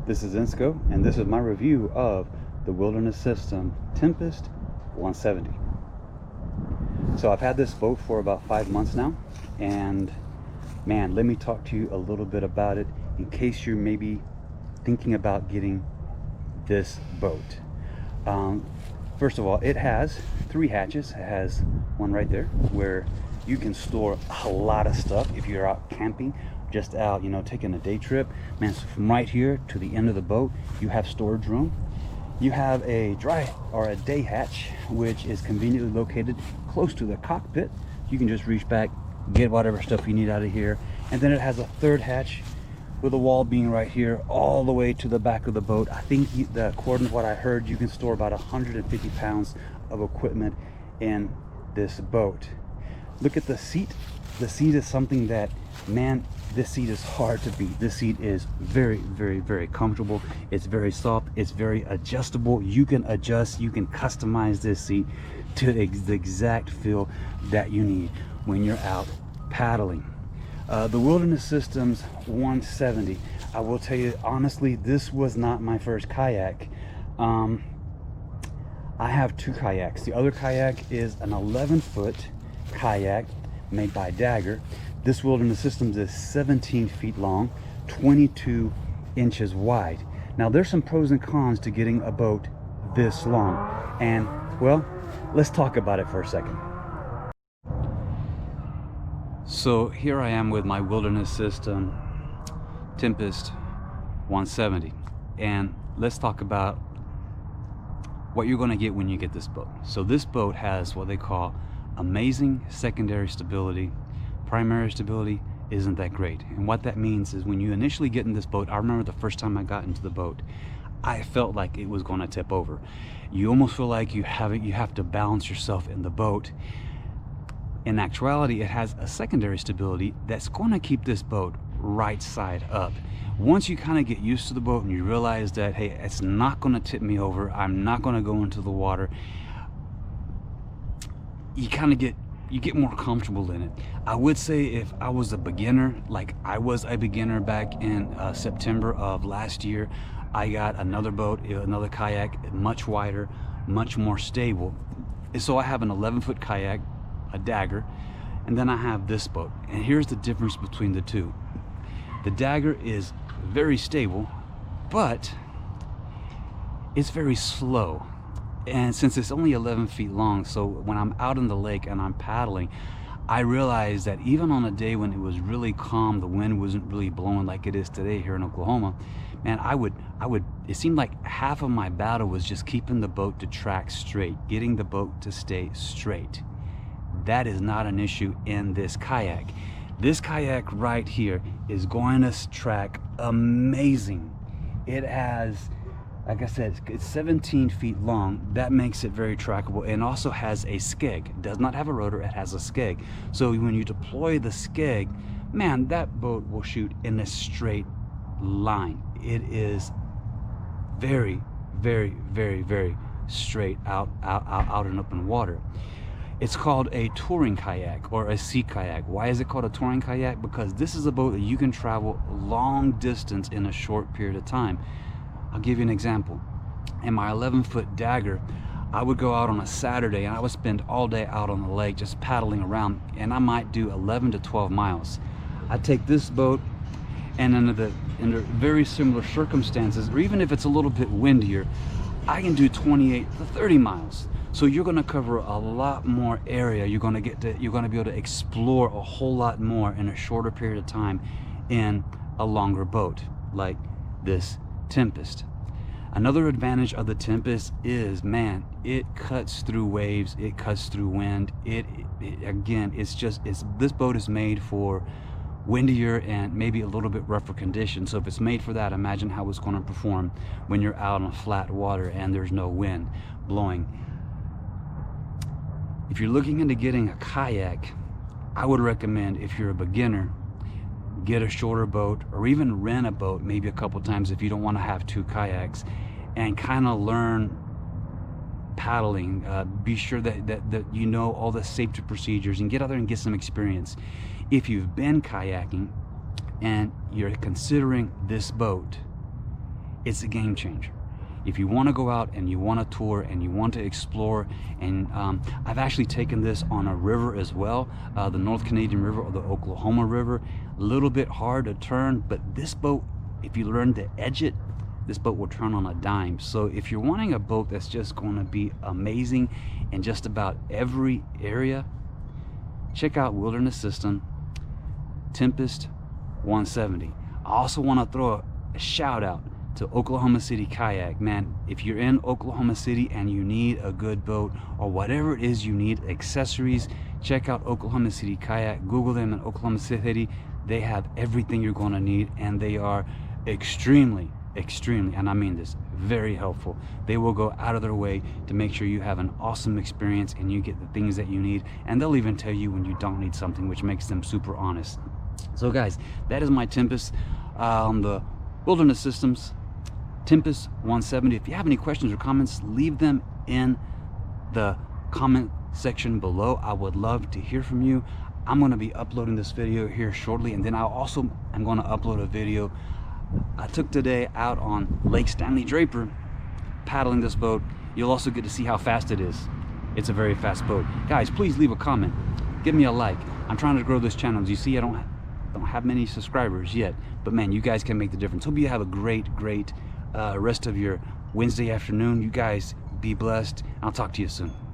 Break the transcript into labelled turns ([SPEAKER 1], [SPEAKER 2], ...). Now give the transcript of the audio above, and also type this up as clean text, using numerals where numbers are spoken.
[SPEAKER 1] This is Insco, and this is my review of the Wilderness System Tempest 170. So I've had this boat for about 5 months now, and man, let me talk to you a little bit about it in case you're maybe thinking about getting this boat. First of all, it has 3 hatches. It has one right there where you can store a lot of stuff if you're out camping, just out, taking a day trip. Man, so from right here to the end of the boat, you have storage room. You have a dry or a day hatch, which is conveniently located close to the cockpit. You can just reach back, get whatever stuff you need out of here. And then it has a 3rd hatch with a wall being right here all the way to the back of the boat. I think according to what I heard, you can store about 150 pounds of equipment in this boat. Look at the seat. The seat is something that, man, this seat is hard to beat. This seat is very, very, very comfortable. It's very soft. It's very adjustable. You can adjust, you can customize this seat to the exact feel that you need when you're out paddling. The Wilderness Systems 170, I will tell you honestly, this was not my first kayak. I have 2 kayaks. The other kayak is an 11-foot kayak made by Dagger. This Wilderness Systems is 17 feet long, 22 inches wide. Now there's some pros and cons to getting a boat this long, and well, let's talk about it for a second. So here I am with my Wilderness System Tempest 170, and let's talk about what you're going to get when you get this boat. So this boat has what they call amazing secondary stability. Primary stability isn't that great, and what that means is when you initially get in this boat, I remember the first time I got into the boat, I felt like it was going to tip over. You almost feel like you have to balance yourself in the boat. In actuality, it has a secondary stability that's going to keep this boat right side up. Once you kind of get used to the boat and you realize that, hey, it's not going to tip me over, I'm not going to go into the water, you kind of get more comfortable in it. I would say if I was a beginner, like I was a beginner back in September of last year, I got another boat, another kayak, much wider, much more stable. So I have an 11-foot kayak, a Dagger, and then I have this boat. And here's the difference between the two. The Dagger is very stable, but it's very slow. And since it's only 11 feet long, so when I'm out in the lake and I'm paddling, I realized that even on a day when it was really calm, the wind wasn't really blowing like it is today here in Oklahoma, man, it seemed like half of my battle was just keeping the boat to track straight, getting the boat to stay straight. That is not an issue in this kayak. This kayak right here is going to track amazing. It has, like I said, it's 17 feet long. That makes it very trackable, and also has a skeg. It does not have a rotor, it has a skeg. So when you deploy the skeg, man, that boat will shoot in a straight line. It is very, very, very, very straight out in open water. It's called a touring kayak or a sea kayak. Why is it called a touring kayak? Because this is a boat that you can travel long distance in a short period of time. I'll give you an example. In my 11-foot Dagger, I would go out on a Saturday and I would spend all day out on the lake just paddling around, and I might do 11 to 12 miles. I'd take this boat, and under very similar circumstances, or even if it's a little bit windier, I can do 28 to 30 miles. So you're going to cover a lot more area. You're going to be able to explore a whole lot more in a shorter period of time in a longer boat like this Tempest. Another advantage of the Tempest is, man, it cuts through waves, it cuts through wind. This boat is made for windier and maybe a little bit rougher conditions. So if it's made for that, imagine how it's going to perform when you're out on flat water and there's no wind blowing. If you're looking into getting a kayak, I would recommend, if you're a beginner, get a shorter boat, or even rent a boat maybe a couple times if you don't want to have 2 kayaks, and kind of learn paddling. Be sure that you know all the safety procedures, and get out there and get some experience. If you've been kayaking and you're considering this boat, It's a game changer. If you want to go out and you want to tour and you want to explore, and I've actually taken this on a river as well, the North Canadian River or the Oklahoma River. A little bit hard to turn, but this boat, if you learn to edge it, this boat will turn on a dime. So if you're wanting a boat that's just going to be amazing in just about every area, check out Wilderness System Tempest 170. I also want to throw a shout out to Oklahoma City Kayak. Man, if you're in Oklahoma City and you need a good boat or whatever it is you need, accessories, check out Oklahoma City Kayak. Google them in Oklahoma City. They have everything you're going to need, and they are extremely, and I mean this, very helpful. They will go out of their way to make sure you have an awesome experience and you get the things that you need, and they'll even tell you when you don't need something, which makes them super honest. So guys, that is my Tempest on the Wilderness Systems Tempest 170. If you have any questions or comments, leave them in the comment section below. I would love to hear from you. I'm going to be uploading this video here shortly, and then I also am going to upload a video I took today out on Lake Stanley Draper paddling this boat. You'll also get to see how fast it is. It's a very fast boat. Guys, please leave a comment, give me a like. I'm trying to grow this channel. As you see, I don't have many subscribers yet, but man, you guys can make the difference. Hope you have a great rest of your Wednesday afternoon. You guys be blessed. I'll talk to you soon.